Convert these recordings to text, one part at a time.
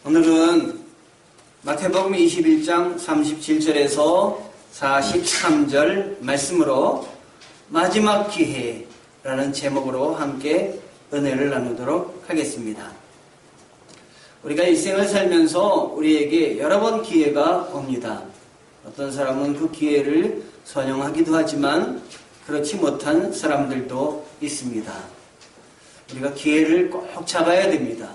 오늘은 마태복음 21장 37절에서 43절 말씀으로 마지막 기회라는 제목으로 함께 은혜를 나누도록 하겠습니다. 우리가 일생을 살면서 우리에게 여러 번 기회가 옵니다. 어떤 사람은 그 기회를 선용하기도 하지만 그렇지 못한 사람들도 있습니다. 우리가 기회를 꼭 잡아야 됩니다.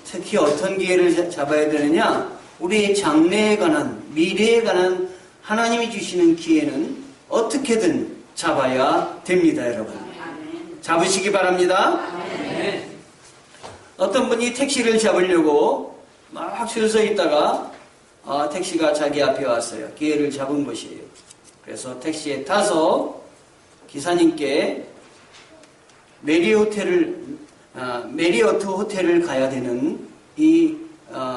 특히 어떤 기회를 잡아야 되느냐? 우리의 장래에 관한, 미래에 관한 하나님이 주시는 기회는 어떻게든 잡아야 됩니다, 여러분. 잡으시기 바랍니다. 어떤 분이 택시를 잡으려고 막 줄 서 있다가 택시가 자기 앞에 왔어요. 기회를 잡은 것이에요. 그래서 택시에 타서 기사님께 메리어트 호텔을 가야 되는 이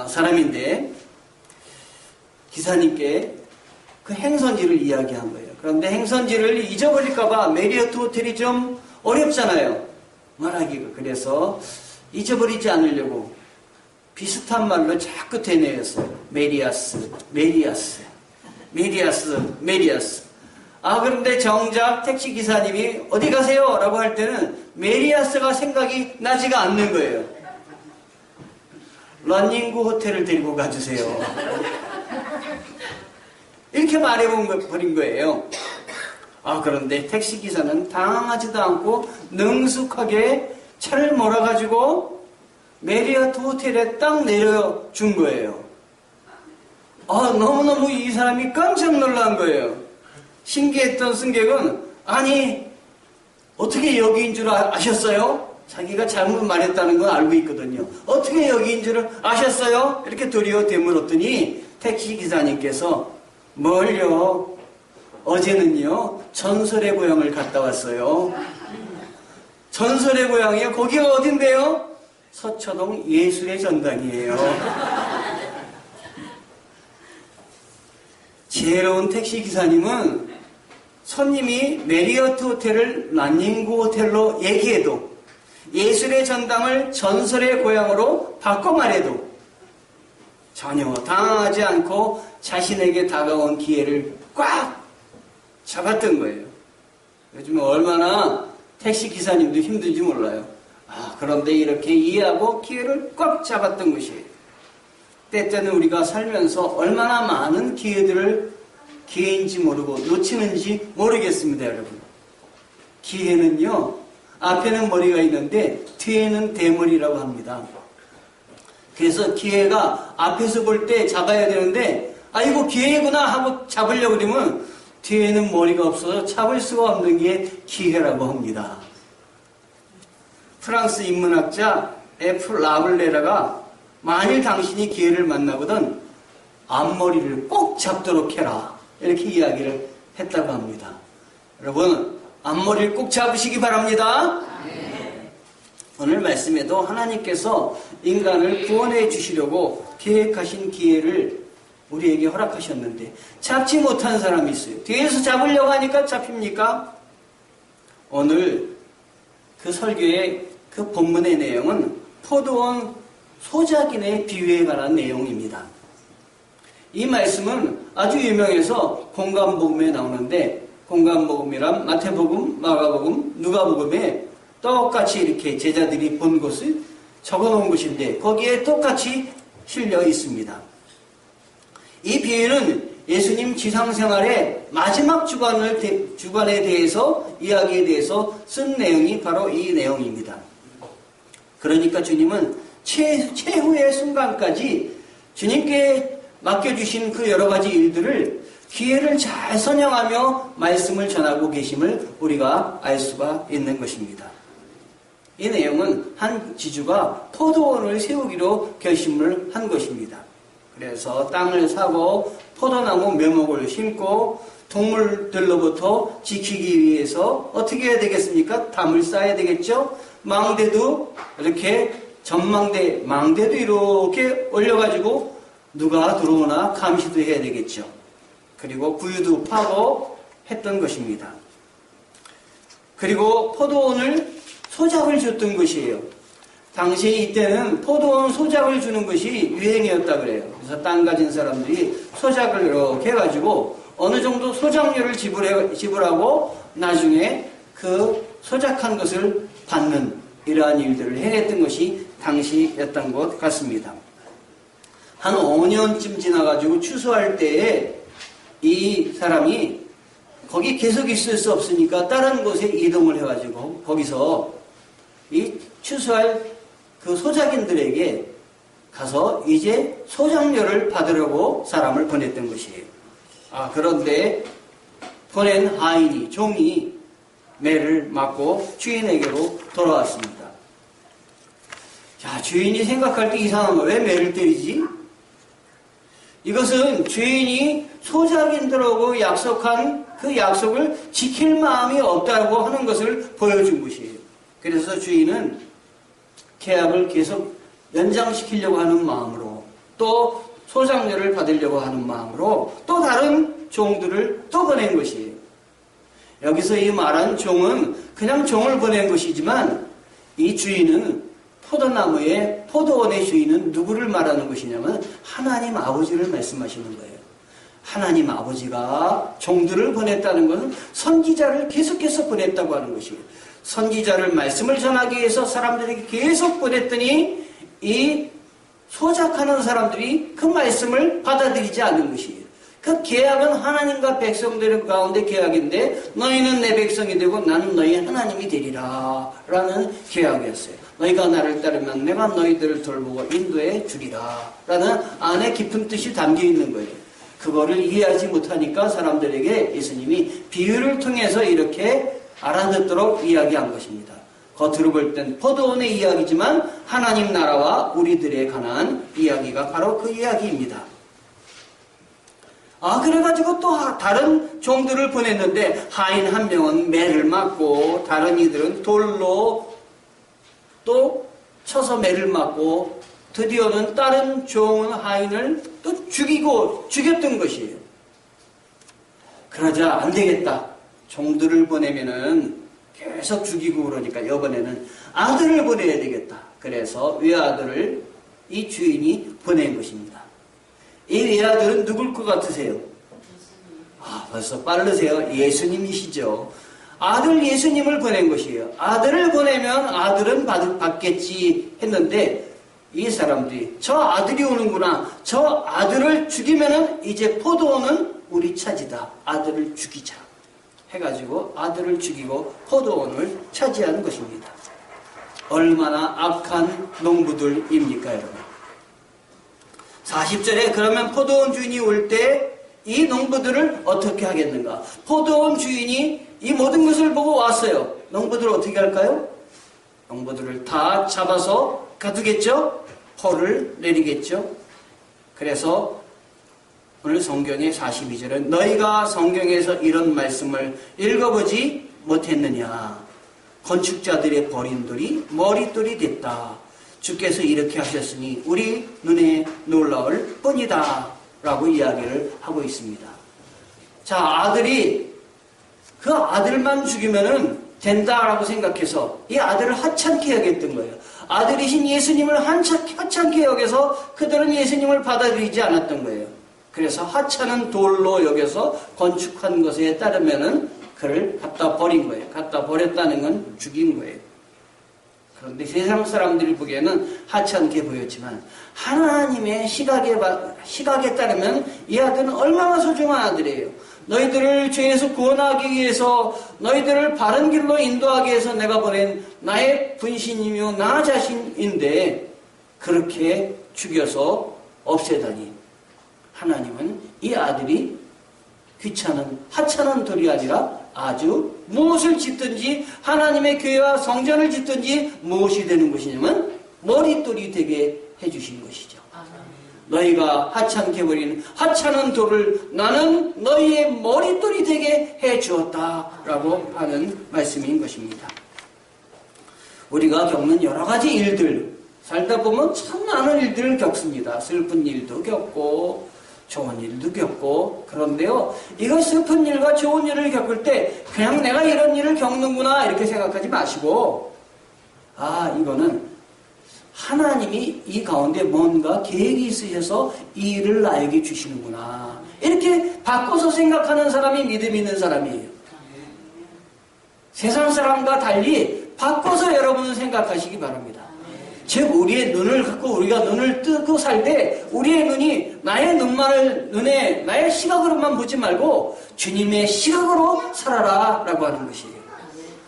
사람인데 기사님께 그 행선지를 이야기한 거예요. 그런데 행선지를 잊어버릴까봐 메리어트 호텔이 좀 어렵잖아요. 말하기가. 그래서 잊어버리지 않으려고 비슷한 말로 자꾸 되뇌었어요. 메리아스. 그런데 정작 택시 기사님이 어디 가세요? 라고 할 때는 메리아스가 생각이 나지가 않는 거예요. 런닝구 호텔을 데리고 가주세요. 이렇게 말해버린 거예요. 그런데 택시 기사는 당황하지도 않고 능숙하게 차를 몰아가지고 메리어트 호텔에 딱 내려준 거예요. 너무너무 이 사람이 깜짝 놀란 거예요. 신기했던 승객은 아니 어떻게 여기인 줄 아셨어요? 자기가 잘못 말했다는 건 알고 있거든요. 어떻게 여기인 줄 아셨어요? 이렇게 도리어 되물었더니 택시 기사님께서 뭘요? 어제는요 전설의 고향을 갔다 왔어요. 전설의 고향이요? 거기가 어딘데요? 서초동 예술의 전당이에요. 지혜로운 택시 기사님은 손님이 메리어트 호텔을 런닝구 호텔로 얘기해도 예술의 전당을 전설의 고향으로 바꿔 말해도 전혀 당황하지 않고 자신에게 다가온 기회를 꽉 잡았던 거예요. 요즘 얼마나 택시 기사님도 힘든지 몰라요. 그런데 이렇게 이해하고 기회를 꽉 잡았던 것이에요. 때때는 우리가 살면서 얼마나 많은 기회인지 모르고 놓치는지 모르겠습니다, 여러분. 기회는요, 앞에는 머리가 있는데 뒤에는 대머리라고 합니다. 그래서 기회가 앞에서 볼 때 잡아야 되는데 이거 기회구나 하고 잡으려고 그러면 뒤에는 머리가 없어서 잡을 수가 없는 게 기회라고 합니다. 프랑스 인문학자 F. 라블레라가 만일 당신이 기회를 만나거든 앞머리를 꼭 잡도록 해라 이렇게 이야기를 했다고 합니다. 여러분 앞머리를 꼭 잡으시기 바랍니다. 오늘 말씀에도 하나님께서 인간을 구원해 주시려고 계획하신 기회를 우리에게 허락하셨는데 잡지 못한 사람이 있어요. 뒤에서 잡으려고 하니까 잡힙니까? 오늘 그 설교의 그 본문의 내용은 포도원 소작인의 비유에 관한 내용입니다. 이 말씀은 아주 유명해서 공관복음에 나오는데 공관복음이란 마태복음, 마가복음, 누가복음에 똑같이 이렇게 제자들이 본 것을 적어놓은 것인데 거기에 똑같이 실려 있습니다. 이 비유는 예수님 지상생활의 마지막 주간에 대해서 이야기에 대해서 쓴 내용이 바로 이 내용입니다. 그러니까 주님은 최후의 순간까지 주님께 맡겨주신 그 여러 가지 일들을 기회를 잘 선영하며 말씀을 전하고 계심을 우리가 알 수가 있는 것입니다. 이 내용은 한 지주가 포도원을 세우기로 결심을 한 것입니다. 그래서 땅을 사고 포도나무 묘목을 심고 동물들로부터 지키기 위해서 어떻게 해야 되겠습니까? 담을 쌓아야 되겠죠? 망대도 이렇게 망대도 이렇게 올려가지고 누가 들어오나 감시도 해야 되겠죠. 그리고 구유도 파고 했던 것입니다. 그리고 포도원을 소작을 줬던 것이에요. 당시에 이때는 포도원 소작을 주는 것이 유행이었다 그래요. 그래서 땅 가진 사람들이 소작을 이렇게 해가지고 어느 정도 소작료를 지불하고 나중에 그 소작한 것을 받는 이러한 일들을 해냈던 것이 당시였던 것 같습니다. 한 5년쯤 지나가지고 추수할 때에 이 사람이 거기 계속 있을 수 없으니까 다른 곳에 이동을 해가지고 거기서 이 추수할 그 소작인들에게 가서 이제 소작료를 받으려고 사람을 보냈던 것이에요. 그런데 보낸 하인이, 종이 매를 맞고 주인에게로 돌아왔습니다. 자, 주인이 생각할 때 이상한 거, 왜 매를 때리지? 이것은 주인이 소작인들하고 약속한 그 약속을 지킬 마음이 없다고 하는 것을 보여준 것이에요. 그래서 주인은 계약을 계속 연장시키려고 하는 마음으로, 또 소작료를 받으려고 하는 마음으로 또 다른 종들을 또 보낸 것이에요. 여기서 이 말한 종은 그냥 종을 보낸 것이지만 이 주인은 포도원의 주인은 누구를 말하는 것이냐면 하나님 아버지를 말씀하시는 거예요. 하나님 아버지가 종들을 보냈다는 것은 선지자를 계속해서 보냈다고 하는 것이에요. 선지자를 말씀을 전하기 위해서 사람들에게 계속 보냈더니 이 소작하는 사람들이 그 말씀을 받아들이지 않는 것이에요. 그 계약은 하나님과 백성들 가운데 계약인데 너희는 내 백성이 되고 나는 너희 하나님이 되리라 라는 계약이었어요. 너희가 나를 따르면 내가 너희들을 돌보고 인도해 주리라 라는 안에 깊은 뜻이 담겨 있는 거예요. 그거를 이해하지 못하니까 사람들에게 예수님이 비유를 통해서 이렇게 알아듣도록 이야기한 것입니다. 겉으로 볼 땐 포도원의 이야기지만 하나님 나라와 우리들에 관한 이야기가 바로 그 이야기입니다. 그래가지고 또 다른 종들을 보냈는데 하인 한 명은 매를 맞고 다른 이들은 돌로 또 쳐서 매를 맞고 드디어는 다른 종은 하인을 또 죽였던 것이에요. 그러자 안 되겠다. 종들을 보내면은 계속 죽이고 그러니까 이번에는 아들을 보내야 되겠다. 그래서 외아들을 이 주인이 보낸 것입니다. 이 외아들은 누굴 것 같으세요? 벌써 빠르세요. 예수님이시죠. 아들 예수님을 보낸 것이에요. 아들을 보내면 아들은 받겠지 했는데 이 사람들이 저 아들이 오는구나. 저 아들을 죽이면은 이제 포도원은 우리 차지다. 아들을 죽이자. 해가지고 아들을 죽이고 포도원을 차지하는 것입니다. 얼마나 악한 농부들입니까, 여러분? 40절에 그러면 포도원 주인이 올 때 이 농부들을 어떻게 하겠는가? 포도원 주인이 이 모든 것을 보고 왔어요. 농부들을 어떻게 할까요? 농부들을 다 잡아서 가두겠죠? 벌을 내리겠죠? 그래서 오늘 성경의 42절은 너희가 성경에서 이런 말씀을 읽어보지 못했느냐? 건축자들의 버림돌이 머릿돌이 됐다. 주께서 이렇게 하셨으니 우리 눈에 놀라울 뿐이다. 라고 이야기를 하고 있습니다. 자, 아들이 그 아들만 죽이면은 된다라고 생각해서 이 아들을 하찮게 여겼던 거예요. 아들이신 예수님을 하찮게 여겨서 그들은 예수님을 받아들이지 않았던 거예요. 그래서 하찮은 돌로 여겨서 건축한 것에 따르면은 그를 갖다 버린 거예요. 갖다 버렸다는 건 죽인 거예요. 그런데 세상 사람들이 보기에는 하찮게 보였지만 하나님의 시각에 따르면 이 아들은 얼마나 소중한 아들이에요. 너희들을 죄에서 구원하기 위해서 너희들을 바른 길로 인도하기 위해서 내가 보낸 나의 분신이며 나 자신인데 그렇게 죽여서 없애다니 하나님은 이 아들이 하찮은 돌이 아니라 아주 무엇을 짓든지 하나님의 교회와 성전을 짓든지 무엇이 되는 것이냐면 머릿돌이 되게 해주신 것이죠. 너희가 하찮게 버린 하찮은 돌을 나는 너희의 머릿돌이 되게 해주었다라고 하는 말씀인 것입니다. 우리가 겪는 여러 가지 일들 살다 보면 참 많은 일들을 겪습니다. 슬픈 일도 겪고 좋은 일도 겪고 그런데요. 이거 슬픈 일과 좋은 일을 겪을 때 그냥 내가 이런 일을 겪는구나 이렇게 생각하지 마시고 이거는 하나님이 이 가운데 뭔가 계획이 있으셔서 이 일을 나에게 주시는구나. 이렇게 바꿔서 생각하는 사람이 믿음 있는 사람이에요. 세상 사람과 달리 바꿔서 여러분은 생각하시기 바랍니다. 즉 우리의 눈을 갖고 우리가 눈을 뜨고 살 때 우리의 눈이 나의 나의 시각으로만 보지 말고 주님의 시각으로 살아라 라고 하는 것이에요.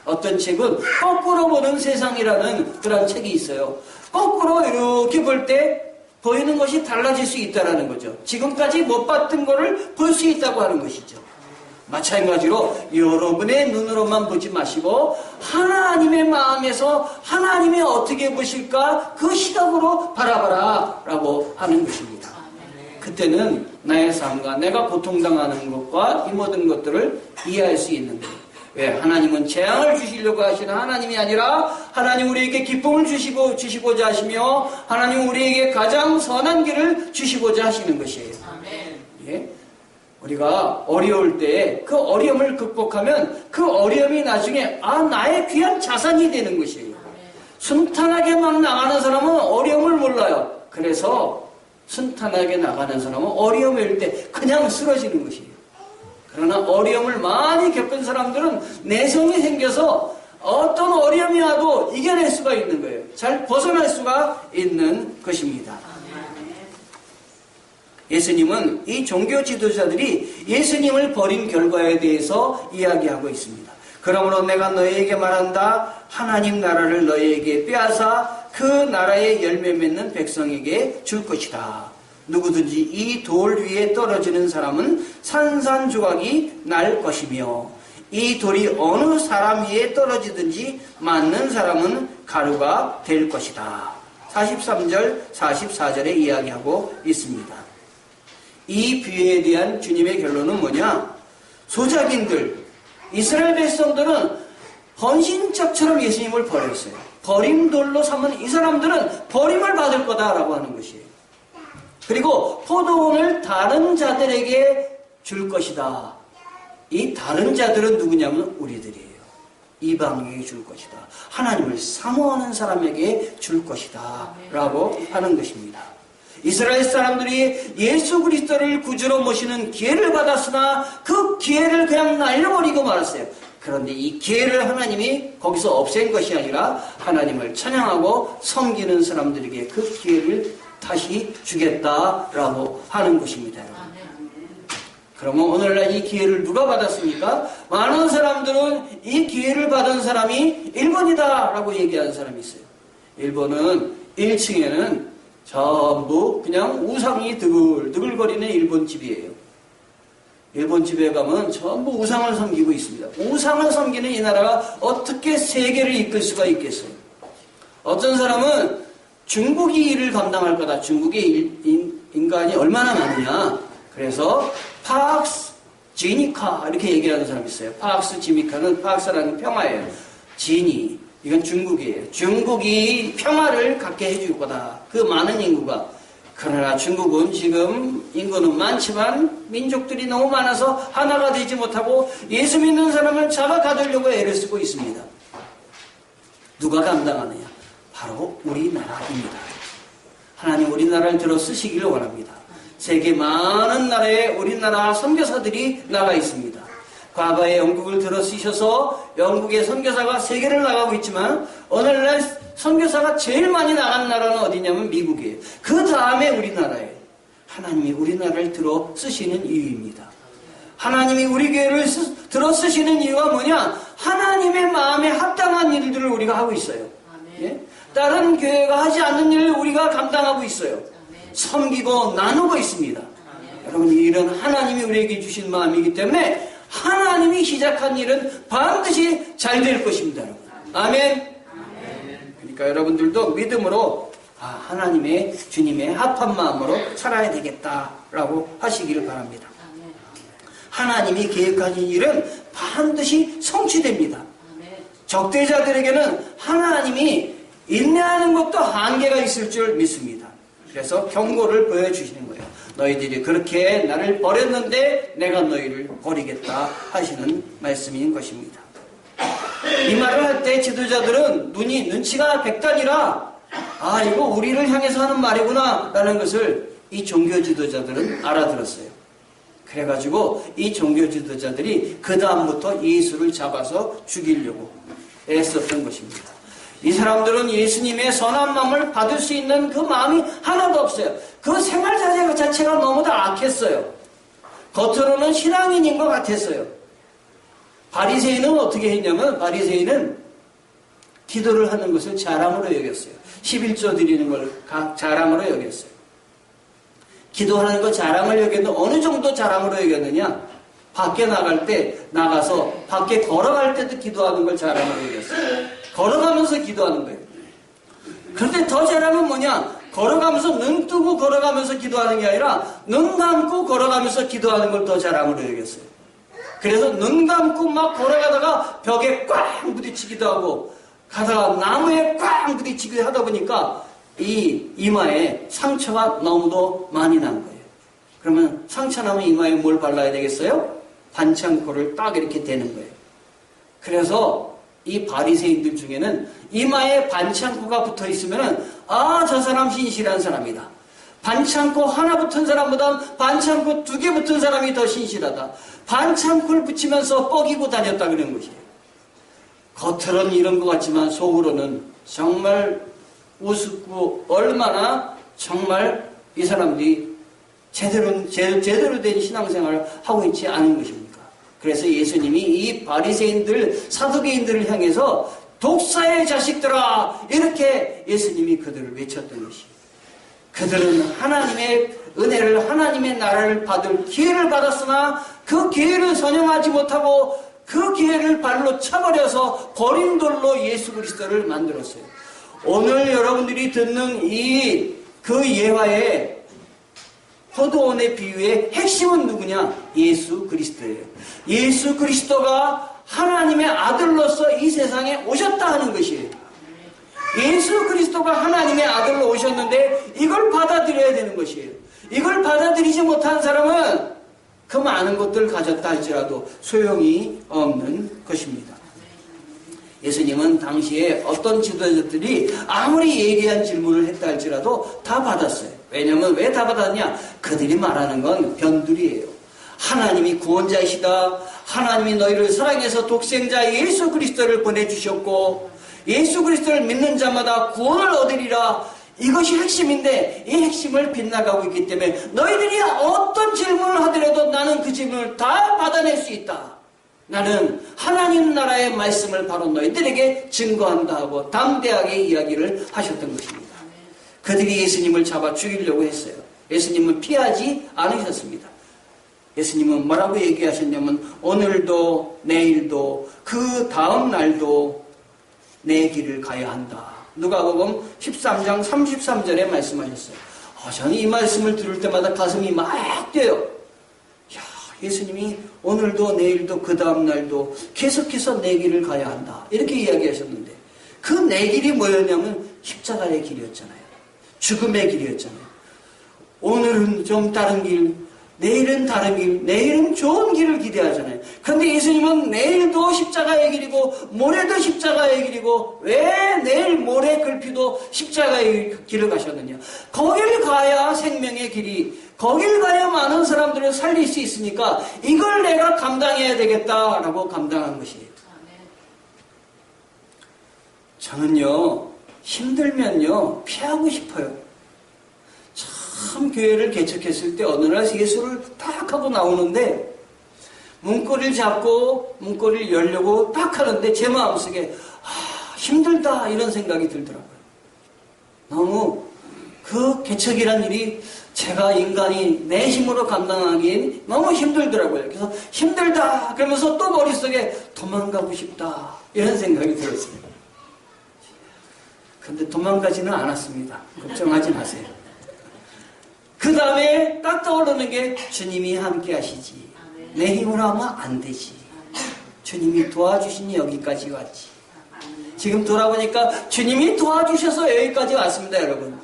어떤 책은 거꾸로 보는 세상이라는 그런 책이 있어요. 거꾸로 이렇게 볼 때 보이는 것이 달라질 수 있다는 거죠. 지금까지 못 봤던 것을 볼 수 있다고 하는 것이죠. 마찬가지로 여러분의 눈으로만 보지 마시고 하나님의 마음에서 하나님이 어떻게 보실까 그 시각으로 바라봐라 라고 하는 것입니다. 그때는 나의 삶과 내가 고통당하는 것과 이 모든 것들을 이해할 수 있는 거예요. 왜? 하나님은 재앙을 주시려고 하시는 하나님이 아니라 하나님 우리에게 기쁨을 주시고자 하시며 하나님 우리에게 가장 선한 길을 주시고자 하시는 것이에요. 예? 우리가 어려울 때 그 어려움을 극복하면 그 어려움이 나중에 나의 귀한 자산이 되는 것이에요. 순탄하게 막 나가는 사람은 어려움을 몰라요. 그래서 순탄하게 나가는 사람은 어려움일 때 그냥 쓰러지는 것이에요. 그러나 어려움을 많이 겪은 사람들은 내성이 생겨서 어떤 어려움이 와도 이겨낼 수가 있는 거예요. 잘 벗어날 수가 있는 것입니다. 예수님은 이 종교 지도자들이 예수님을 버린 결과에 대해서 이야기하고 있습니다. 그러므로 내가 너희에게 말한다. 하나님 나라를 너희에게 빼앗아 그 나라의 열매 맺는 백성에게 줄 것이다. 누구든지 이 돌 위에 떨어지는 사람은 산산조각이 날 것이며 이 돌이 어느 사람 위에 떨어지든지 맞는 사람은 가루가 될 것이다. 43절, 44절에 이야기하고 있습니다. 이 비유에 대한 주님의 결론은 뭐냐? 소작인들, 이스라엘 백성들은 헌신짝처럼 예수님을 버렸어요. 버림돌로 삼은 이 사람들은 버림을 받을 거다라고 하는 것이에요. 그리고 포도원을 다른 자들에게 줄 것이다. 이 다른 자들은 누구냐면 우리들이에요. 이방인에게 줄 것이다. 하나님을 사모하는 사람에게 줄 것이다. 라고 하는 것입니다. 이스라엘 사람들이 예수 그리스도를 구주로 모시는 기회를 받았으나 그 기회를 그냥 날려버리고 말았어요. 그런데 이 기회를 하나님이 거기서 없앤 것이 아니라 하나님을 찬양하고 섬기는 사람들에게 그 기회를 다시 주겠다라고 하는 것입니다. 그러면 오늘날 이 기회를 누가 받았습니까? 많은 사람들은 이 기회를 받은 사람이 일본이다라고 얘기하는 사람이 있어요. 일본은 1층에는 전부 그냥 우상이 드글드글거리는 일본 집이에요. 일본 집에 가면 전부 우상을 섬기고 있습니다. 우상을 섬기는 이 나라가 어떻게 세계를 이끌 수가 있겠어요? 어떤 사람은 중국이 일을 감당할 거다. 중국의 인간이 얼마나 많으냐. 그래서 파악스 지니카 이렇게 얘기하는 사람이 있어요. 파악스 지니카는 파악스라는 평화예요. 지니 이건 중국이에요. 중국이 평화를 갖게 해줄 거다. 그 많은 인구가. 그러나 중국은 지금 인구는 많지만 민족들이 너무 많아서 하나가 되지 못하고 예수 믿는 사람을 잡아가두려고 애를 쓰고 있습니다. 누가 감당하느냐? 바로 우리나라입니다. 하나님 우리나라를 들어 쓰시기를 원합니다. 세계 많은 나라에 우리나라 선교사들이 나가 있습니다. 과거에 영국을 들어 쓰셔서 영국의 선교사가 세계를 나가고 있지만 오늘날 선교사가 제일 많이 나간 나라는 어디냐면 미국이에요. 그 다음에 우리나라예요. 하나님이 우리나라를 들어 쓰시는 이유입니다. 하나님이 우리 교회를 들어 쓰시는 이유가 뭐냐? 하나님의 마음에 합당한 일들을 우리가 하고 있어요. 예? 다른 교회가 하지 않는 일을 우리가 감당하고 있어요. 섬기고 나누고 있습니다. 여러분 이 일은 하나님이 우리에게 주신 마음이기 때문에 하나님이 시작한 일은 반드시 잘 될 것입니다. 여러분. 아멘. 그러니까 여러분들도 믿음으로 하나님의 주님의 합한 마음으로 살아야 되겠다라고 하시기를 바랍니다. 하나님이 계획하신 일은 반드시 성취됩니다. 적대자들에게는 하나님이 인내하는 것도 한계가 있을 줄 믿습니다. 그래서 경고를 보여주시는 거예요. 너희들이 그렇게 나를 버렸는데 내가 너희를 버리겠다 하시는 말씀인 것입니다. 이 말을 할 때 지도자들은 눈치가 백단이라 아, 이거 우리를 향해서 하는 말이구나 라는 것을 이 종교 지도자들은 알아들었어요. 그래가지고 이 종교 지도자들이 그 다음부터 예수를 잡아서 죽이려고 애썼던 것입니다. 이 사람들은 예수님의 선한 마음을 받을 수 있는 그 마음이 하나도 없어요. 그 생활 자체가 너무 다 악했어요. 겉으로는 신앙인인 것 같았어요. 바리새인은 어떻게 했냐면, 바리새인은 기도를 하는 것을 자랑으로 여겼어요. 11조 드리는 걸 자랑으로 여겼어요. 기도하는 거 자랑을 여겼는데 어느 정도 자랑으로 여겼느냐? 밖에 나가서 밖에 걸어갈 때도 기도하는 걸 자랑으로 여겼어요. 걸어가면서 기도하는 거예요. 그런데 더 자랑은 뭐냐? 걸어가면서 눈 뜨고 걸어가면서 기도하는 게 아니라 눈 감고 걸어가면서 기도하는 걸 더 자랑으로 여겼어요. 그래서 눈 감고 막 걸어가다가 벽에 꽝 부딪히기도 하고 가다가 나무에 꽝 부딪히기도 하다 보니까 이 이마에 상처가 너무도 많이 난 거예요. 그러면 상처 나면 이마에 뭘 발라야 되겠어요? 반창고를 딱 이렇게 대는 거예요. 그래서 이 바리새인들 중에는 이마에 반창고가 붙어 있으면은 아, 저 사람 신실한 사람이다. 반창고 하나 붙은 사람보다 반창고 2개 붙은 사람이 더 신실하다. 반창고를 붙이면서 뻐기고 다녔다 그런 것이에요. 겉으로는 이런 것 같지만 속으로는 정말 우습고 얼마나 정말 이 사람들이 제대로 된 신앙생활을 하고 있지 않은 것입니까? 그래서 예수님이 이 바리새인들, 사두개인들을 향해서 독사의 자식들아 이렇게 예수님이 그들을 외쳤던 것이에요. 그들은 하나님의 은혜를, 하나님의 나라를 받을 기회를 받았으나 그 기회를 선용하지 못하고 그 기회를 발로 차버려서 버린 돌로 예수 그리스도를 만들었어요. 오늘 여러분들이 듣는 그 예화의 포도원의 비유의 핵심은 누구냐? 예수 그리스도예요. 예수 그리스도가 하나님의 아들로서 이 세상에 오셨다 하는 것이에요. 예수 그리스도가 하나님의 아들로 오셨는데 이걸 받아들여야 되는 것이에요. 이걸 받아들이지 못한 사람은 그 많은 것들을 가졌다 할지라도 소용이 없는 것입니다. 예수님은 당시에 어떤 지도자들이 아무리 예리한 질문을 했다 할지라도 다 받았어요. 왜냐하면 왜 다 받았냐? 그들이 말하는 건 변두리예요. 하나님이 구원자이시다. 하나님이 너희를 사랑해서 독생자 예수 그리스도를 보내주셨고 예수 그리스도를 믿는 자마다 구원을 얻으리라. 이것이 핵심인데 이 핵심을 빗나가고 있기 때문에 너희들이 어떤 질문을 하더라도 나는 그 질문을 다 받아낼 수 있다. 나는 하나님 나라의 말씀을 바로 너희들에게 증거한다 하고 담대하게 이야기를 하셨던 것입니다. 그들이 예수님을 잡아 죽이려고 했어요. 예수님은 피하지 않으셨습니다. 예수님은 뭐라고 얘기하셨냐면 오늘도 내일도 그 다음 날도 내 길을 가야 한다. 누가복음 13장 33절에 말씀하셨어요. 저는 이 말씀을 들을 때마다 가슴이 막 뛰어요. 예수님이 오늘도 내일도 그 다음 날도 계속해서 내 길을 가야 한다. 이렇게 이야기하셨는데 그 내 길이 뭐였냐면 십자가의 길이었잖아요. 죽음의 길이었잖아요. 오늘은 좀 다른 길, 내일은 다른 길, 내일은 좋은 길을 기대하잖아요. 그런데 예수님은 내일도 십자가의 길이고 모레도 십자가의 길이고 왜 내일 모레 글피도 십자가의 길을 가셨느냐. 거길 가야 생명의 길이, 거길 가야 많은 사람들을 살릴 수 있으니까 이걸 내가 감당해야 되겠다라고 감당한 것이에요. 저는요 힘들면요 피하고 싶어요. 참 교회를 개척했을 때 어느 날 예수를 딱 하고 나오는데 문고리를 잡고 문고리를 열려고 딱 하는데 제 마음속에 힘들다 이런 생각이 들더라고요. 너무 그 개척이란 일이 제가 인간이 내 힘으로 감당하기엔 너무 힘들더라고요. 그래서 힘들다 그러면서 또 머릿속에 도망가고 싶다 이런 생각이 들었어요. 근데 도망가지는 않았습니다. 걱정하지 마세요. 그 다음에 딱 떠오르는 게 주님이 함께 하시지. 내 힘으로 하면 안 되지. 주님이 도와주시니 여기까지 왔지. 지금 돌아보니까 주님이 도와주셔서 여기까지 왔습니다, 여러분.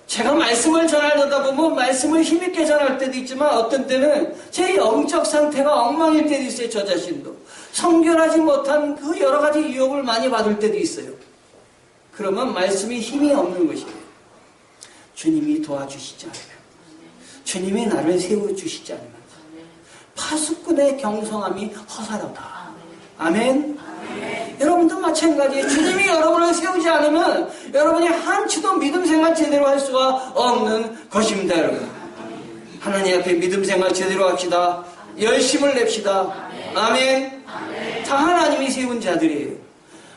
제가 말씀을 전하려다 보면 말씀을 힘있게 전할 때도 있지만 어떤 때는 제 영적 상태가 엉망일 때도 있어요, 저 자신도. 성결하지 못한 그 여러 가지 유혹을 많이 받을 때도 있어요. 그러면 말씀이 힘이 없는 것이에요. 주님이 도와주시지 않으면, 주님이 나를 세워주시지 않으면 파수꾼의 경성함이 허사로다. 아멘. 여러분도 마찬가지예요. 주님이 여러분을 세우지 않으면 여러분이 한치도 믿음 생활 제대로 할 수가 없는 것입니다. 여러분, 하나님 앞에 믿음 생활 제대로 합시다. 열심을 냅시다. 아멘. 다 하나님이 세운 자들이에요.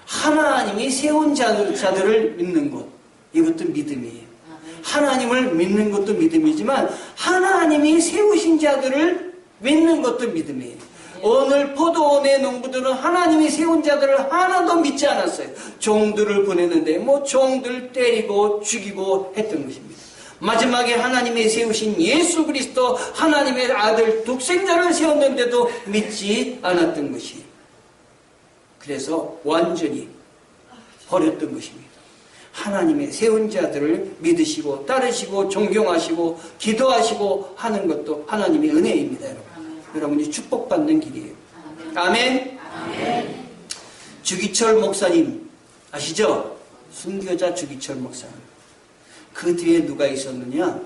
하나님이 세운 자들을 믿는 것, 이것도 믿음이에요. 하나님을 믿는 것도 믿음이지만 하나님이 세우신 자들을 믿는 것도 믿음이에요. 오늘 포도원의 농부들은 하나님이 세운 자들을 하나도 믿지 않았어요. 종들을 보냈는데 종들 때리고 죽이고 했던 것입니다. 마지막에 하나님이 세우신 예수 그리스도 하나님의 아들 독생자를 세웠는데도 믿지 않았던 것이에요. 그래서 완전히 버렸던 것입니다. 하나님의 세운 자들을 믿으시고 따르시고 존경하시고 기도하시고 하는 것도 하나님의 은혜입니다. 여러분. 여러분이 축복받는 길이에요. 아멘. 아멘. 주기철 목사님 아시죠? 순교자 주기철 목사님. 그 뒤에 누가 있었느냐?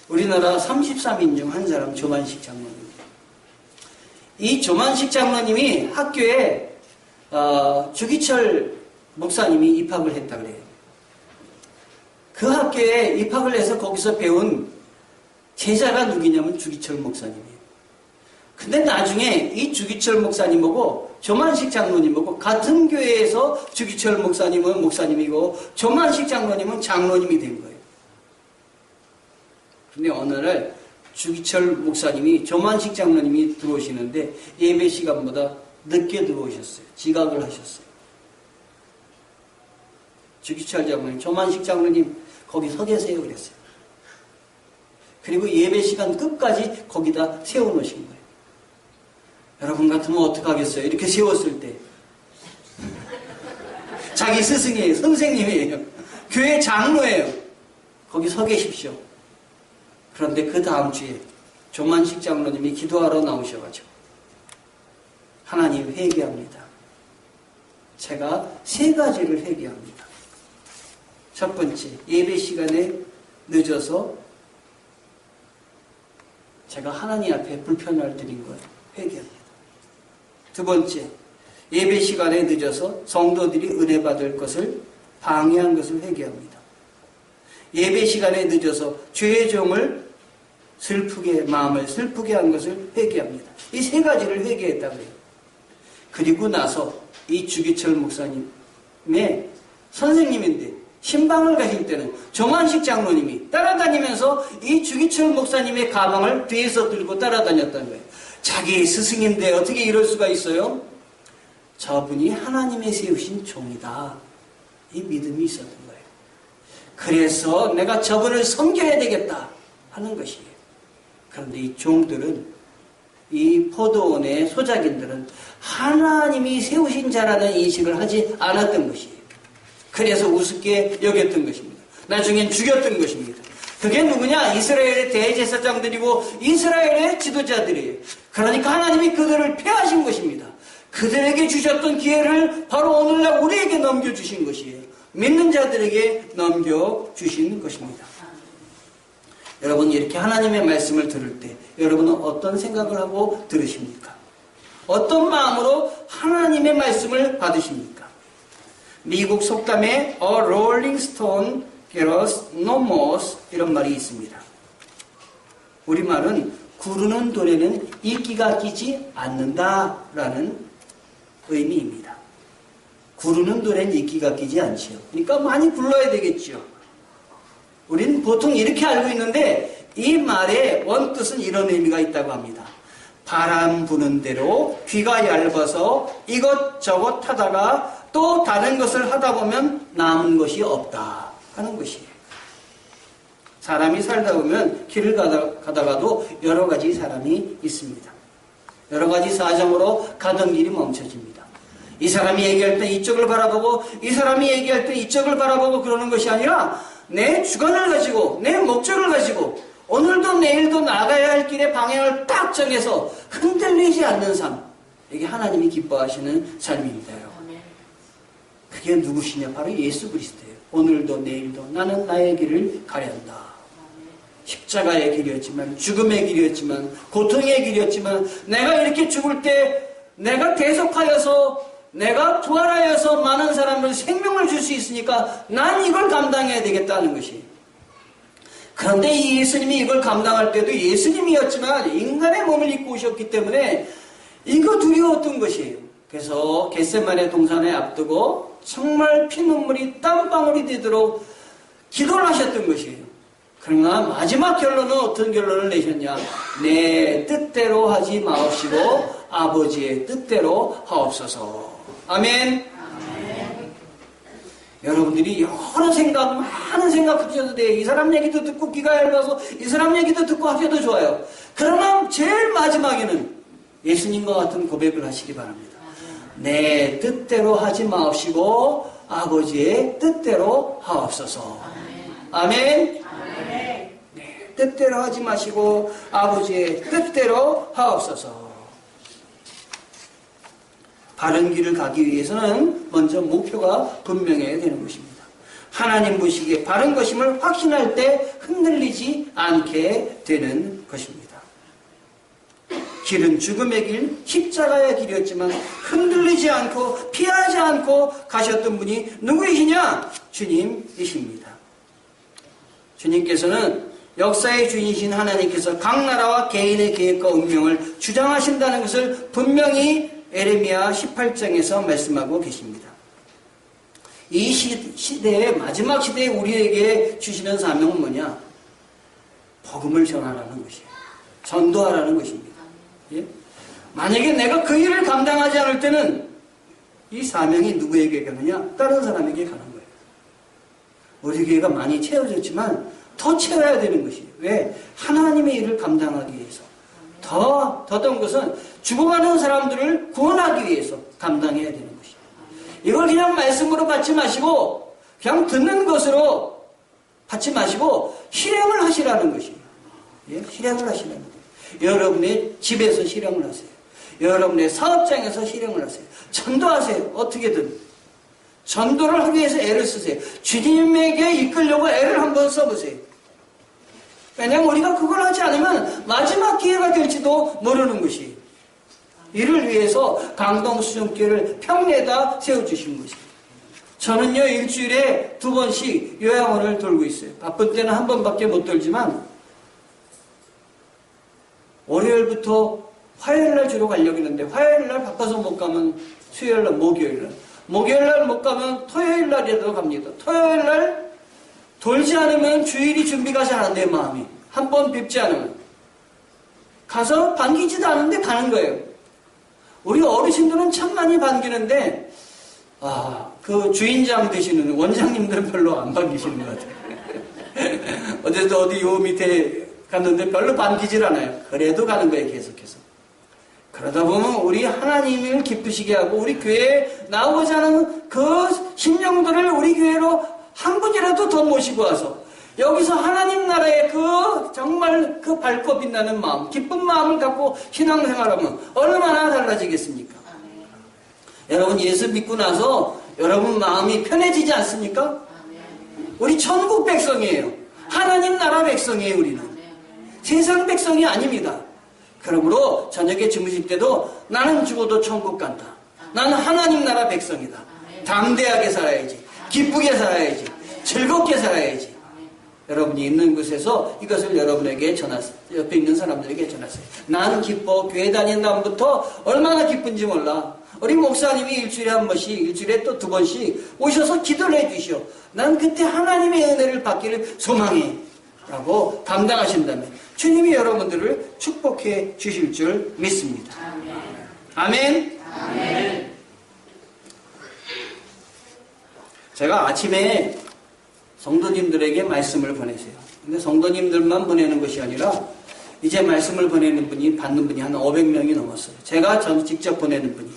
우리나라 33인 중 한 사람, 조만식 장로님. 이 조만식 장로님이 학교에 주기철 목사님이 입학을 했다 그래요. 그 학교에 입학을 해서 거기서 배운 제자가 누구냐면 주기철 목사님이에요. 근데 나중에 이 주기철 목사님하고 조만식 장로님하고 같은 교회에서 주기철 목사님은 목사님이고 조만식 장로님은 장로님이 된 거예요. 근데 어느 날 주기철 목사님이 조만식 장로님이 들어오시는데 예배 시간보다 늦게 들어오셨어요. 지각을 하셨어요. 주기철 장로님, 조만식 장로님 거기 서 계세요 그랬어요. 그리고 예배 시간 끝까지 거기다 세워놓으신 거예요. 여러분 같으면 어떡하겠어요? 이렇게 세웠을 때. 자기 스승이에요. 선생님이에요. 교회 장로예요. 거기 서 계십시오. 그런데 그 다음 주에 조만식 장로님이 기도하러 나오셔가지고 하나님 회개합니다. 제가 3가지를 회개합니다. 첫 번째, 예배 시간에 늦어서 제가 하나님 앞에 불편을 드린 걸 회개합니다. 두 번째, 예배 시간에 늦어서 성도들이 은혜 받을 것을 방해한 것을 회개합니다. 예배 시간에 늦어서 죄의 종을 마음을 슬프게 한 것을 회개합니다. 이 3가지를 회개했다고 해요. 그리고 나서 이 주기철 목사님의 선생님인데 신방을 가실 때는 조만식 장로님이 따라다니면서 이 주기철 목사님의 가방을 뒤에서 들고 따라다녔다는 거예요. 자기 스승인데 어떻게 이럴 수가 있어요? 저분이 하나님의 세우신 종이다. 이 믿음이 있었던 거예요. 그래서 내가 저분을 섬겨야 되겠다 하는 것이에요. 그런데 이 종들은, 이 포도원의 소작인들은 하나님이 세우신 자라는 인식을 하지 않았던 것이에요. 그래서 우습게 여겼던 것입니다. 나중엔 죽였던 것입니다. 그게 누구냐? 이스라엘의 대제사장들이고 이스라엘의 지도자들이에요. 그러니까 하나님이 그들을 폐하신 것입니다. 그들에게 주셨던 기회를 바로 오늘날 우리에게 넘겨주신 것이에요. 믿는 자들에게 넘겨주신 것입니다. 여러분, 이렇게 하나님의 말씀을 들을 때 여러분은 어떤 생각을 하고 들으십니까? 어떤 마음으로 하나님의 말씀을 받으십니까? 미국 속담에 A rolling stone gathers no moss 이런 말이 있습니다. 우리말은 구르는 돌에는 이끼가 끼지 않는다라는 의미입니다. 구르는 돌에는 이끼가 끼지 않지요. 그러니까 많이 굴러야 되겠죠. 우리는 보통 이렇게 알고 있는데 이 말의 원뜻은 이런 의미가 있다고 합니다. 바람 부는 대로 귀가 얇아서 이것저것 하다가 또 다른 것을 하다 보면 남은 것이 없다 하는 것이에요. 사람이 살다 보면 길을 가다가도 여러 가지 사람이 있습니다. 여러 가지 사정으로 가던 길이 멈춰집니다. 이 사람이 얘기할 때 이쪽을 바라보고 이 사람이 얘기할 때 이쪽을 바라보고 그러는 것이 아니라 내 주관을 가지고 내 목적을 가지고 오늘도 내일도 나가야 할 길의 방향을 딱 정해서 흔들리지 않는 삶, 이게 하나님이 기뻐하시는 삶입니다. 그게 그게 누구시냐? 바로 예수 그리스도예요. 오늘도 내일도 나는 나의 길을 가련다. 십자가의 길이었지만, 죽음의 길이었지만, 고통의 길이었지만, 내가 이렇게 죽을 때 내가 대속하여서, 내가 부활하여서 많은 사람들 생명을 줄 수 있으니까 난 이걸 감당해야 되겠다는 것이. 그런데 이 예수님이 이걸 감당할 때도 예수님이었지만 인간의 몸을 입고 오셨기 때문에 이거 두려웠던 것이에요. 그래서 겟세마네 동산에 앞두고 정말 피눈물이 땀방울이 되도록 기도를 하셨던 것이에요. 그러나 마지막 결론은 어떤 결론을 내셨냐? 내 뜻대로 하지 마옵시고 아버지의 뜻대로 하옵소서. 아멘. 아멘. 여러분들이 여러 생각, 많은 생각 하셔도 돼요. 이 사람 얘기도 듣고 귀가 얇아서 이 사람 얘기도 듣고 하셔도 좋아요. 그러나 제일 마지막에는 예수님과 같은 고백을 하시기 바랍니다. 내 뜻대로 하지 마옵시고 아버지의 뜻대로 하옵소서. 아멘. 네, 뜻대로 하지 마시고 아버지의 뜻대로 하옵소서. 바른 길을 가기 위해서는 먼저 목표가 분명해야 되는 것입니다. 하나님 보시기에 바른 것임을 확신할 때 흔들리지 않게 되는 것입니다. 길은 죽음의 길, 십자가의 길이었지만 흔들리지 않고 피하지 않고 가셨던 분이 누구이시냐? 주님이십니다. 주님께서는 역사의 주인이신 하나님께서 각 나라와 개인의 계획과 운명을 주장하신다는 것을 분명히 에레미야 18장에서 말씀하고 계십니다. 이 시대의 마지막 시대에 우리에게 주시는 사명은 뭐냐? 복음을 전하라는 것이에요. 전도하라는 것입니다. 예? 만약에 내가 그 일을 감당하지 않을 때는 이 사명이 누구에게 가느냐? 다른 사람에게 가는 거예요. 우리 교회가 많이 채워졌지만 더 채워야 되는 것이에요. 왜? 하나님의 일을 감당하기 위해서. 더던 것은 죽어가는 사람들을 구원하기 위해서 감당해야 되는 것이에요. 이걸 그냥 말씀으로 받지 마시고 그냥 듣는 것으로 받지 마시고 실행을 하시라는 것이에요. 예? 실행을 하시라는 거예요. 여러분의 집에서 실행을 하세요. 여러분의 사업장에서 실행을 하세요. 전도하세요. 어떻게든. 전도를 하기 위해서 애를 쓰세요. 주님에게 이끌려고 애를 한번 써보세요. 왜냐하면 우리가 그걸 하지 않으면 마지막 기회가 될지도 모르는 것이에요. 이를 위해서 강동수종교를 평내에다 세워주신 것이에요. 저는요, 일주일에 2번씩 요양원을 돌고 있어요. 바쁜 때는 한 번밖에 못 돌지만 월요일부터 화요일날 주로 가려고 했는데 화요일날 바빠서 못 가면 수요일날, 목요일날, 목요일날 못 가면 토요일날이라도 갑니다. 토요일날 돌지 않으면 주일이 준비가 잘 안 돼요. 마음이 한 번 뵙지 않으면 가서 반기지도 않은데 가는 거예요. 우리 어르신들은 참 많이 반기는데 그 주인장 되시는 원장님들은 별로 안 반기시는 것 같아요. 어제도 어디 요 밑에 갔는데 별로 반기질 않아요. 그래도 가는 거예요. 계속해서. 그러다 보면 우리 하나님을 기쁘시게 하고 우리 교회에 나오고자 하는 그 심령들을 우리 교회로 한 분이라도 더 모시고 와서 여기서 하나님 나라의 그 정말 그 밝고 빛나는 마음, 기쁜 마음을 갖고 신앙생활하면 얼마나 달라지겠습니까? 여러분 예수 믿고 나서 여러분 마음이 편해지지 않습니까? 우리 천국 백성이에요. 하나님 나라 백성이에요. 우리는 세상 백성이 아닙니다. 그러므로 저녁에 주무실 때도 나는 죽어도 천국 간다. 나는 하나님 나라 백성이다. 담대하게 살아야지. 기쁘게 살아야지. 즐겁게 살아야지. 여러분이 있는 곳에서 이것을 여러분에게 전하세요. 옆에 있는 사람들에게 전하세요. 난 기뻐. 교회 다니는 다음부터 얼마나 기쁜지 몰라. 우리 목사님이 일주일에 한 번씩, 일주일에 또 2번씩 오셔서 기도를 해주시오. 난 그때 하나님의 은혜를 받기를 소망해. 라고 감당하신다면 주님이 여러분들을 축복해 주실 줄 믿습니다. 아멘. 아멘. 제가 아침에 성도님들에게 말씀을 보내세요. 근데 성도님들만 보내는 것이 아니라 이제 말씀을 보내는 분이 받는 분이 한 500명이 넘었어요. 제가 직접 보내는 분이.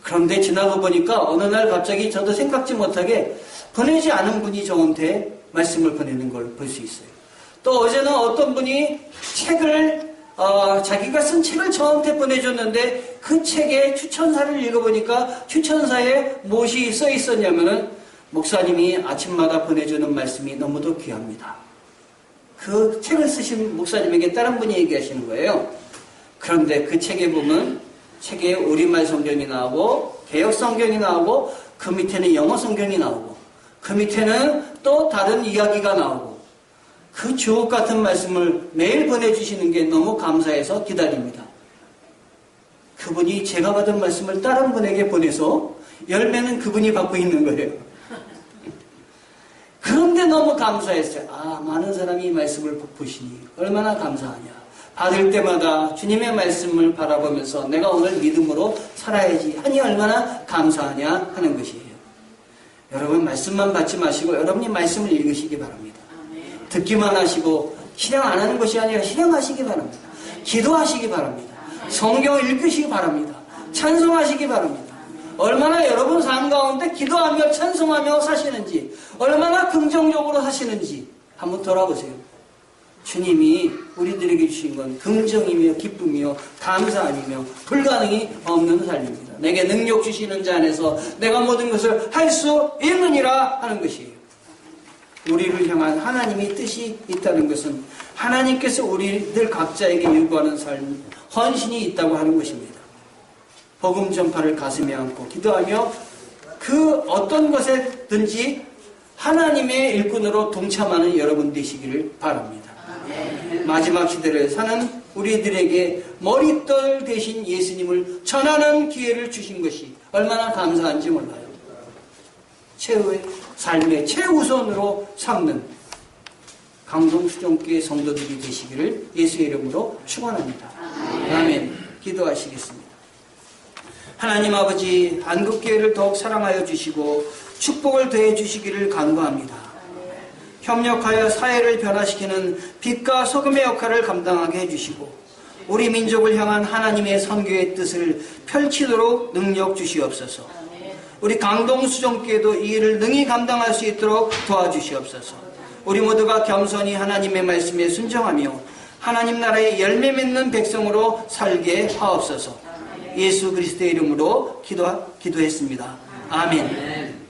그런데 지나고 보니까 어느 날 갑자기 저도 생각지 못하게 보내지 않은 분이 저한테 말씀을 보내는 걸 볼 수 있어요. 또 어제는 어떤 분이 책을 자기가 쓴 책을 저한테 보내줬는데 그 책의 추천사를 읽어보니까 추천사에 무엇이 써 있었냐면은 목사님이 아침마다 보내주는 말씀이 너무도 귀합니다. 그 책을 쓰신 목사님에게 다른 분이 얘기하시는 거예요. 그런데 그 책에 보면 책에 우리말 성경이 나오고 개역 성경이 나오고 그 밑에는 영어 성경이 나오고 그 밑에는 또 다른 이야기가 나오고 그 주옥 같은 말씀을 매일 보내주시는 게 너무 감사해서 기다립니다. 그분이 제가 받은 말씀을 다른 분에게 보내서 열매는 그분이 받고 있는 거예요. 그런데 너무 감사했어요. 많은 사람이 이 말씀을 보시니 얼마나 감사하냐. 받을 때마다 주님의 말씀을 바라보면서 내가 오늘 믿음으로 살아야지 하니 얼마나 감사하냐 하는 것이에요. 여러분 말씀만 받지 마시고 여러분이 말씀을 읽으시기 바랍니다. 듣기만 하시고 실행 안 하는 것이 아니라 실행하시기 바랍니다. 기도하시기 바랍니다. 성경을 읽으시기 바랍니다. 찬송하시기 바랍니다. 얼마나 여러분 삶 가운데 기도하며 찬송하며 사시는지 얼마나 긍정적으로 사시는지 한번 돌아보세요. 주님이 우리들에게 주신 건 긍정이며 기쁨이며 감사함이며 불가능이 없는 삶입니다. 내게 능력 주시는 자 안에서 내가 모든 것을 할 수 있느니라 하는 것이에요. 우리를 향한 하나님의 뜻이 있다는 것은 하나님께서 우리들 각자에게 요구하는 삶, 헌신이 있다고 하는 것입니다. 복음 전파를 가슴에 안고 기도하며 그 어떤 것에든지 하나님의 일꾼으로 동참하는 여러분 되시기를 바랍니다. 마지막 시대를 사는 우리들에게 머릿돌 대신 예수님을 전하는 기회를 주신 것이 얼마나 감사한지 몰라요. 삶의 최우선으로 삼는 강동수종교의 성도들이 되시기를 예수의 이름으로 축원합니다. 아멘. 기도하시겠습니다. 하나님 아버지, 한국교회를 더욱 사랑하여 주시고 축복을 더해 주시기를 간구합니다. 협력하여 사회를 변화시키는 빛과 소금의 역할을 감당하게 해주시고 우리 민족을 향한 하나님의 선교의 뜻을 펼치도록 능력 주시옵소서. 우리 강동수종교회도 이 일을 능히 감당할 수 있도록 도와주시옵소서. 우리 모두가 겸손히 하나님의 말씀에 순종하며 하나님 나라의 열매 맺는 백성으로 살게 하옵소서. 예수 그리스도의 이름으로 기도했습니다. 아멘.